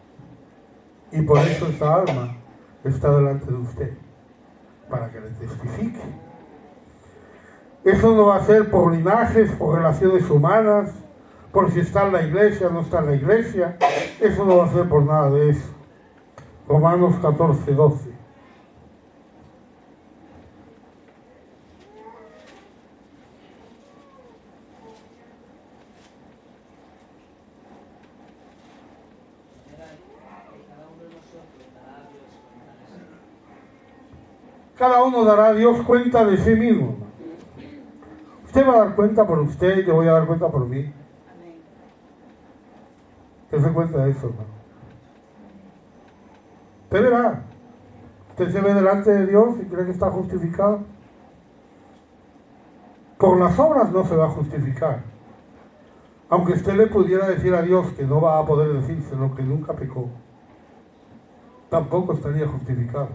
S1: Y por eso esa alma está delante de usted, para que le testifique. Eso no va a ser por linajes, por relaciones humanas, por si está en la iglesia o no está en la iglesia. Eso no va a ser por nada de eso. Romanos 14:12. Cada uno dará a Dios cuenta de sí mismo. Usted va a dar cuenta por usted, yo voy a dar cuenta por mí. ¿Qué se cuenta de eso, hermano? Usted verá. Usted se ve delante de Dios y cree que está justificado. Por las obras no se va a justificar. Aunque usted le pudiera decir a Dios que no va a poder decírselo, que nunca pecó, tampoco estaría justificado.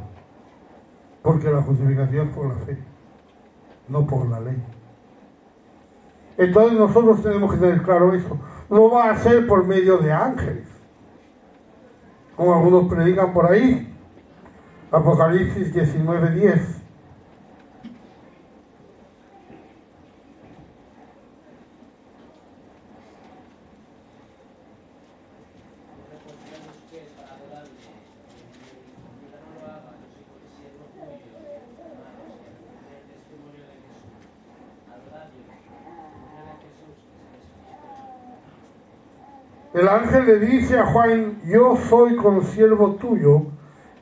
S1: Porque la justificación es por la fe, no por la ley. Entonces nosotros tenemos que tener claro eso. No va a ser por medio de ángeles, como algunos predican por ahí. Apocalipsis 19:10. El ángel le dice a Juan: yo soy consiervo tuyo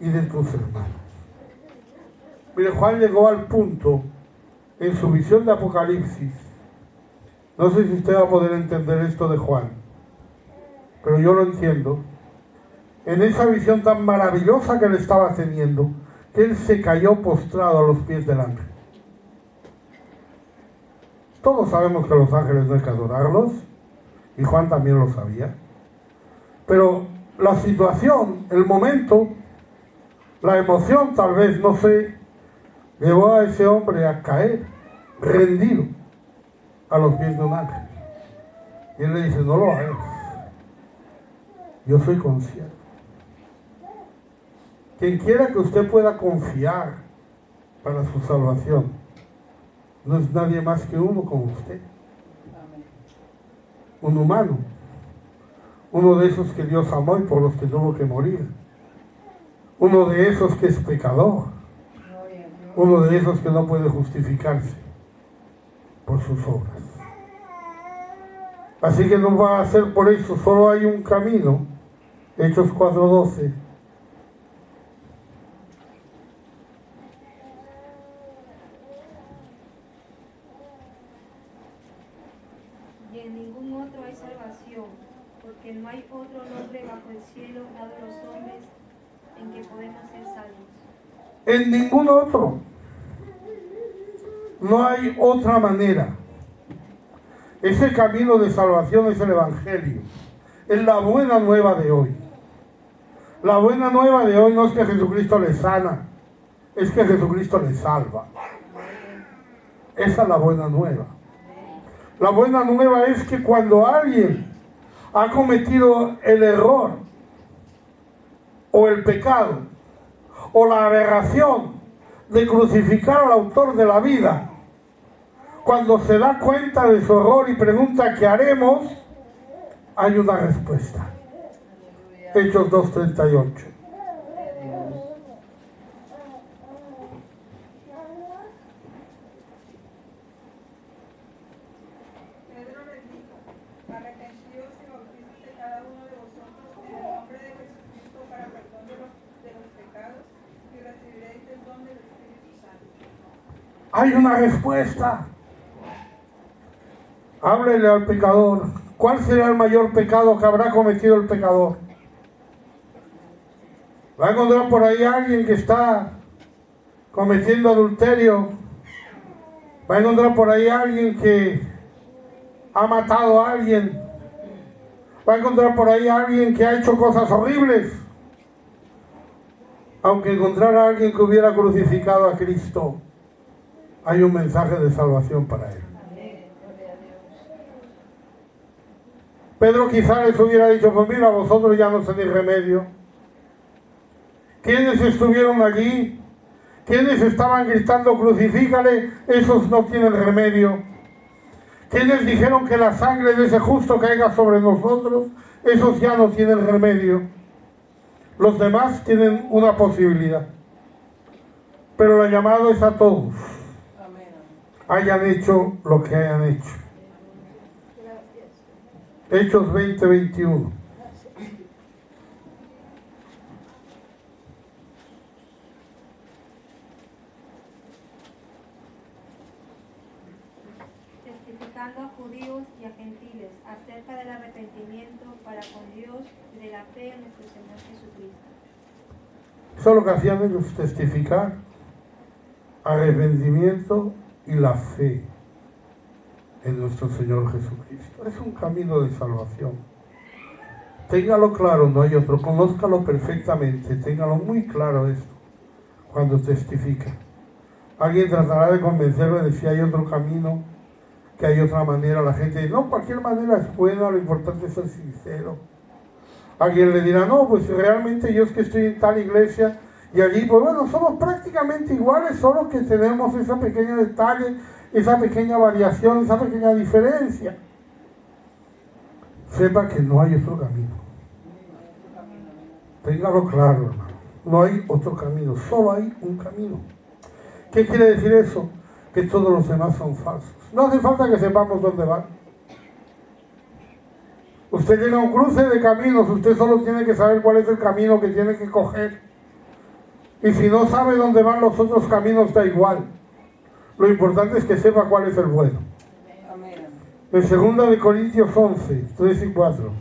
S1: y de tus hermanos. Mire, Juan llegó al punto en su visión de Apocalipsis. No sé si usted va a poder entender esto de Juan, pero yo lo entiendo. En esa visión tan maravillosa que le estaba teniendo, que él se cayó postrado a los pies del ángel. Todos sabemos que a los ángeles no hay que adorarlos, y Juan también lo sabía. Pero la situación, el momento, la emoción tal vez, no sé, llevó a ese hombre a caer rendido a los pies de un ángel. Y él le dice: no lo hagas, yo soy consciente. Quien quiera que usted pueda confiar para su salvación no es nadie más que uno como usted. Un humano, uno de esos que Dios amó y por los que tuvo que morir, uno de esos que es pecador, uno de esos que no puede justificarse por sus obras. Así que no va a ser por eso, solo hay un camino. Hechos 4:12.
S4: Y en ningún otro hay salvación, porque no hay otro nombre bajo el cielo dado a los hombres en que podemos ser salvos.
S1: En ningún otro. No hay otra manera. Ese camino de salvación es el Evangelio. Es la buena nueva de hoy. La buena nueva de hoy no es que Jesucristo le sana, es que Jesucristo le salva. Esa es la buena nueva. La buena nueva es que cuando alguien ha cometido el error, o el pecado, o la aberración de crucificar al autor de la vida, cuando se da cuenta de su error y pregunta ¿qué haremos?, hay una respuesta. Hechos 2:38.
S2: Pedro les dijo: arrepentíos y bautízate cada uno de vosotros en el nombre de Jesucristo para perdón de los pecados, y recibiréis el don del Espíritu Santo.
S1: Hay una respuesta. Háblele al pecador. ¿Cuál será el mayor pecado que habrá cometido el pecador? Va a encontrar por ahí a alguien que está cometiendo adulterio. Va a encontrar por ahí a alguien que ha matado a alguien. Va a encontrar por ahí a alguien que ha hecho cosas horribles. Aunque encontrara a alguien que hubiera crucificado a Cristo, hay un mensaje de salvación para él. Pedro quizá les hubiera dicho: pues mira, vosotros ya no tenéis remedio. ¿Quiénes estuvieron allí? ¿Quiénes estaban gritando crucifícale? Esos no tienen remedio. ¿Quiénes dijeron que la sangre de ese justo caiga sobre nosotros? Esos ya no tienen remedio. Los demás tienen una posibilidad. Pero el llamado es a todos. Hayan hecho lo que hayan hecho. Hechos 20:21.
S4: Testificando a judíos y a gentiles acerca del arrepentimiento para con Dios y de la fe en nuestro Señor Jesucristo.
S1: Eso es lo que hacían ellos: testificar, arrepentimiento y la fe. en nuestro Señor Jesucristo. Es un camino de salvación. Téngalo claro, no hay otro. Conózcalo perfectamente. Téngalo muy claro esto cuando testifica. Alguien tratará de convencerle de si hay otro camino, que hay otra manera. La gente dice, no, cualquier manera es buena, lo importante es ser sincero. Alguien le dirá, no, pues realmente yo es que estoy en tal iglesia y allí, pues bueno, somos prácticamente iguales, solo que tenemos ese pequeño detalle, esa pequeña variación, esa pequeña diferencia. Sepa que no hay otro camino. Téngalo claro, hermano. No hay otro camino, solo hay un camino. ¿Qué quiere decir eso? Que todos los demás son falsos. No hace falta que sepamos dónde van. Usted llega a un cruce de caminos, usted solo tiene que saber cuál es el camino que tiene que coger. Y si no sabe dónde van los otros caminos, da igual. Lo importante es que sepa cuál es el bueno. En 2 de Corintios 11, 3 y 4.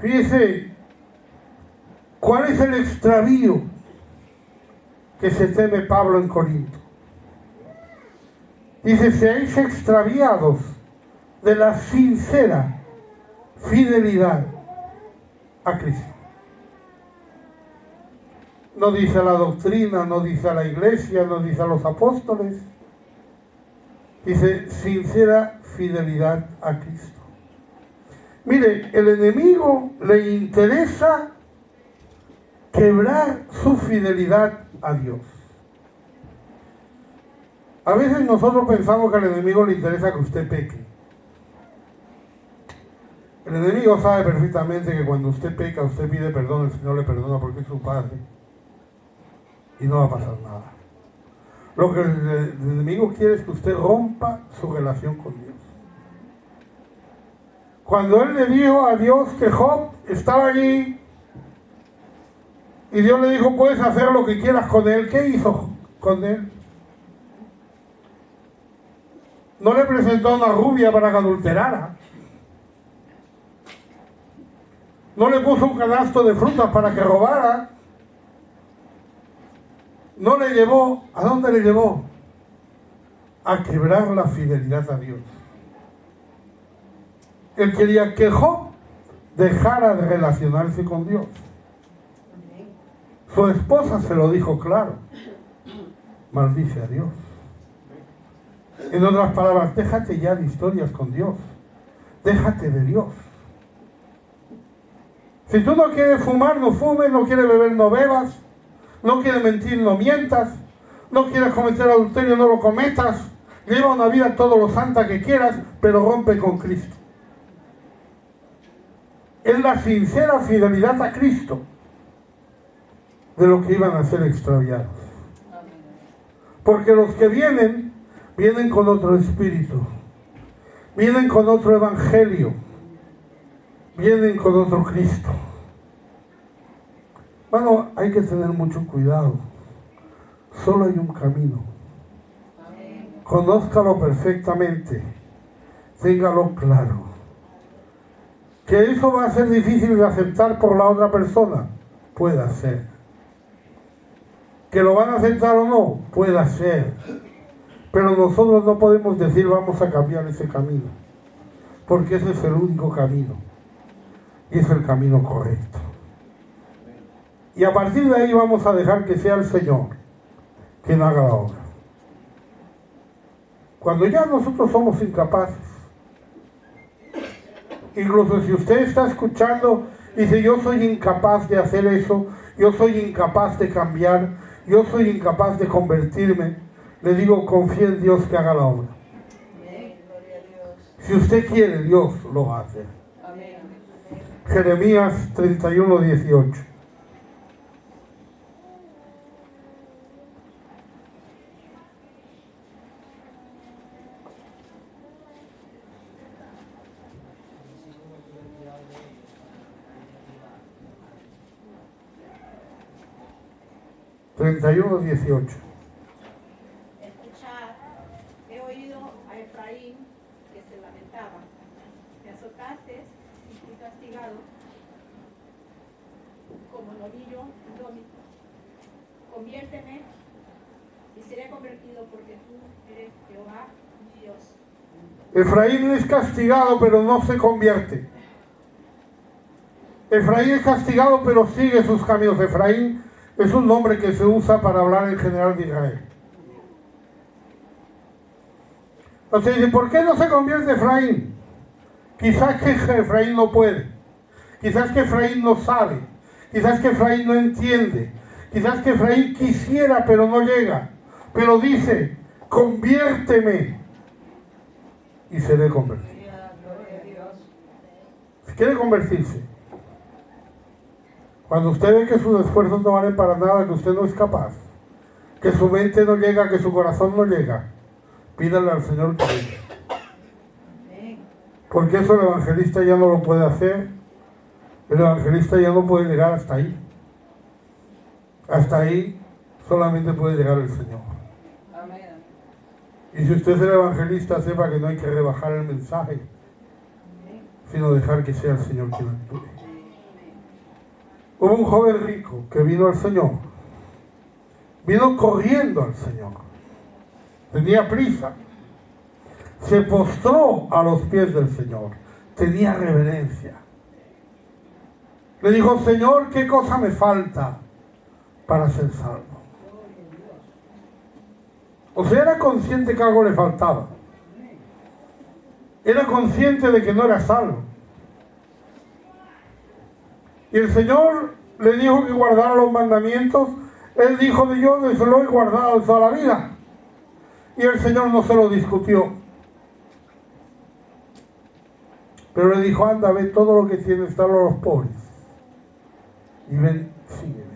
S1: Fíjese, ¿cuál es el extravío que se teme Pablo en Corinto? Dice, seáis extraviados de la sincera fidelidad a Cristo. No dice a la doctrina, no dice a la iglesia, no dice a los apóstoles. Dice, sincera fidelidad a Cristo. Mire, el enemigo le interesa quebrar su fidelidad a Dios. A veces nosotros pensamos que al enemigo le interesa que usted peque. El enemigo sabe perfectamente que cuando usted peca, usted pide perdón, el Señor le perdona porque es su Padre. Y no va a pasar nada. Lo que el enemigo quiere es que usted rompa su relación con Dios. Cuando él le dijo a Dios que Job estaba allí y Dios le dijo, puedes hacer lo que quieras con él, ¿qué hizo con él? No le presentó a una rubia para que adulterara. No le puso un canasto de frutas para que robara. No le llevó, ¿a dónde le llevó? A quebrar la fidelidad a Dios. Él quería que Job dejara de relacionarse con Dios. Su esposa se lo dijo claro. Maldice a Dios. En otras palabras, déjate ya de historias con Dios. Déjate de Dios. Si tú no quieres fumar, no fumes. No quieres beber, no bebas. No quieres mentir, no mientas. No quieres cometer adulterio, no lo cometas. Lleva una vida todo lo santa que quieras, pero rompe con Cristo. Es la sincera fidelidad a Cristo de lo que iban a ser extraviados. Porque los que vienen con otro espíritu, vienen con otro evangelio, vienen con otro Cristo. Bueno, hay que tener mucho cuidado. Solo hay un camino. Conózcalo perfectamente. Téngalo claro. ¿Que eso va a ser difícil de aceptar por la otra persona? Puede ser. ¿Que lo van a aceptar o no? Puede ser. Pero nosotros no podemos decir vamos a cambiar ese camino. Porque ese es el único camino. Y es el camino correcto. Y a partir de ahí vamos a dejar que sea el Señor quien haga la obra. Cuando ya nosotros somos incapaces, incluso si usted está escuchando y dice yo soy incapaz de hacer eso, yo soy incapaz de cambiar, yo soy incapaz de convertirme, le digo confíe en Dios que haga la obra. Si usted quiere, Dios lo va a hacer. Jeremías 31:18. 31:18.
S5: Escuchad, he oído a Efraín que se lamentaba. Me azotaste y fui castigado como novillo indómito. Conviérteme y seré convertido porque tú eres Jehová mi Dios.
S1: Efraín es castigado pero no se convierte. Efraín es castigado pero sigue sus caminos. Efraín es un nombre que se usa para hablar en general de Israel. Entonces dice, ¿por qué no se convierte Efraín? Quizás que Efraín no puede. Quizás que Efraín no sabe. Quizás que Efraín no entiende. Quizás que Efraín quisiera pero no llega. Pero dice, conviérteme y seré convertido. Si quiere convertirse, cuando usted ve que sus esfuerzos no valen para nada, que usted no es capaz, que su mente no llega, que su corazón no llega, pídale al Señor que venga. Porque eso el evangelista ya no lo puede hacer. El evangelista ya no puede llegar hasta ahí. Hasta ahí solamente puede llegar el Señor. Y si usted es el evangelista, sepa que no hay que rebajar el mensaje, sino dejar que sea el Señor quien actúe. Hubo un joven rico que vino al Señor. Vino corriendo al Señor. Tenía prisa. Se postró a los pies del Señor. Tenía reverencia. Le dijo, Señor, ¿qué cosa me falta para ser salvo? O sea, era consciente que algo le faltaba. Era consciente de que no era salvo. Y el Señor le dijo que guardara los mandamientos. Él dijo, yo lo he guardado toda la vida. Y el Señor no se lo discutió. Pero le dijo, anda, ve todo lo que tienes, dalo a los pobres. Y ven, sígueme.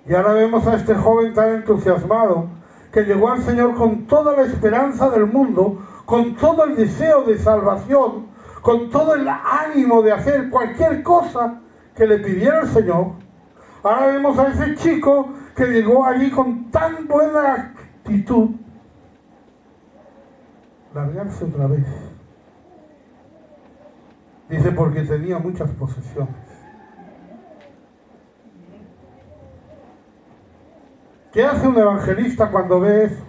S1: Y ahora vemos a este joven tan entusiasmado que llegó al Señor con toda la esperanza del mundo, con todo el deseo de salvación, con todo el ánimo de hacer cualquier cosa que le pidiera el Señor. Ahora vemos a ese chico que llegó allí con tan buena actitud, largarse otra vez. Dice, porque tenía muchas posesiones. ¿Qué hace un evangelista cuando ve eso?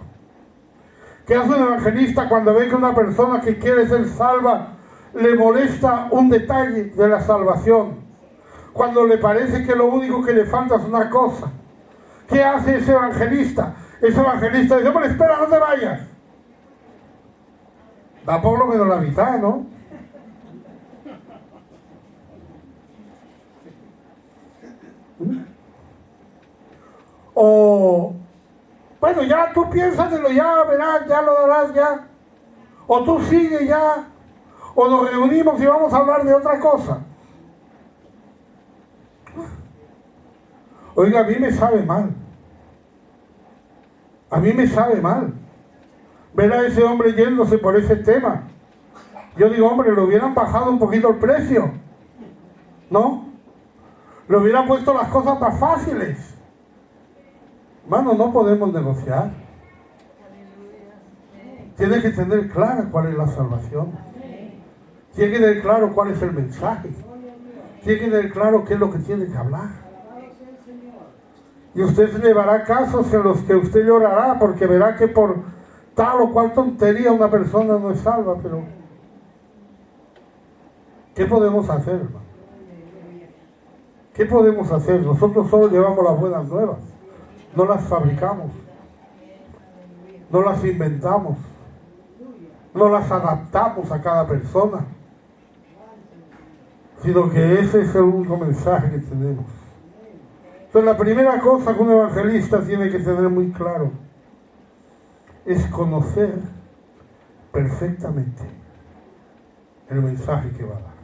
S1: ¿Qué hace un evangelista cuando ve que una persona que quiere ser salva le molesta un detalle de la salvación? Cuando le parece que lo único que le falta es una cosa. ¿Qué hace ese evangelista? Ese evangelista dice, hombre, espera, no te vayas. Da por lo menos la mitad, ¿no? O, bueno, ya tú piénsatelo, ya verás, ya lo darás, ya. O tú sigue ya. O nos reunimos y vamos a hablar de otra cosa. Oiga, a mí me sabe mal. A mí me sabe mal ver a ese hombre yéndose por ese tema. Yo digo, hombre, le hubieran bajado un poquito el precio, ¿no? Le hubieran puesto las cosas más fáciles. Hermano, no podemos negociar. Tiene que tener clara cuál es la salvación. Tiene que tener claro cuál es el mensaje. Tiene que tener claro qué es lo que tiene que hablar. Y usted se llevará casos en los que usted llorará porque verá que por tal o cual tontería una persona no es salva, pero ¿qué podemos hacer, hermano? ¿Qué podemos hacer? Nosotros solo llevamos las buenas nuevas. No las fabricamos. No las inventamos. No las adaptamos a cada persona. Sino que ese es el único mensaje que tenemos. Entonces la primera cosa que un evangelista tiene que tener muy claro es conocer perfectamente el mensaje que va a dar.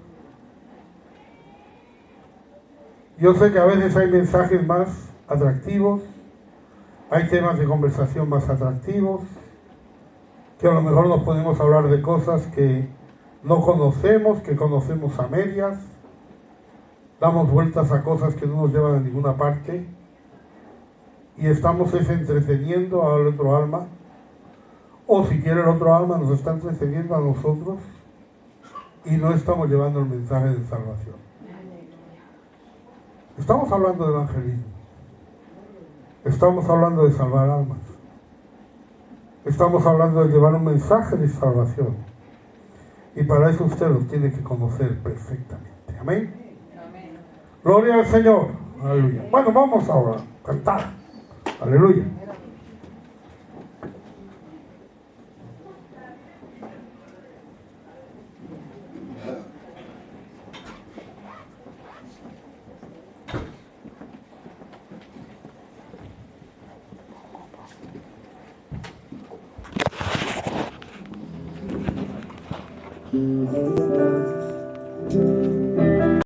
S1: Yo sé que a veces hay mensajes más atractivos, hay temas de conversación más atractivos, que a lo mejor nos podemos hablar de cosas que no conocemos, que conocemos a medias, damos vueltas a cosas que no nos llevan a ninguna parte y estamos entreteniendo al otro alma, o si quiere el otro alma nos está entreteniendo a nosotros y no estamos llevando el mensaje de salvación. Estamos hablando de evangelismo, estamos hablando de salvar almas, estamos hablando de llevar un mensaje de salvación, y para eso usted los tiene que conocer perfectamente. Amén. Gloria al Señor. Aleluya. Bueno, vamos ahora a cantar. Aleluya.
S6: Thank you.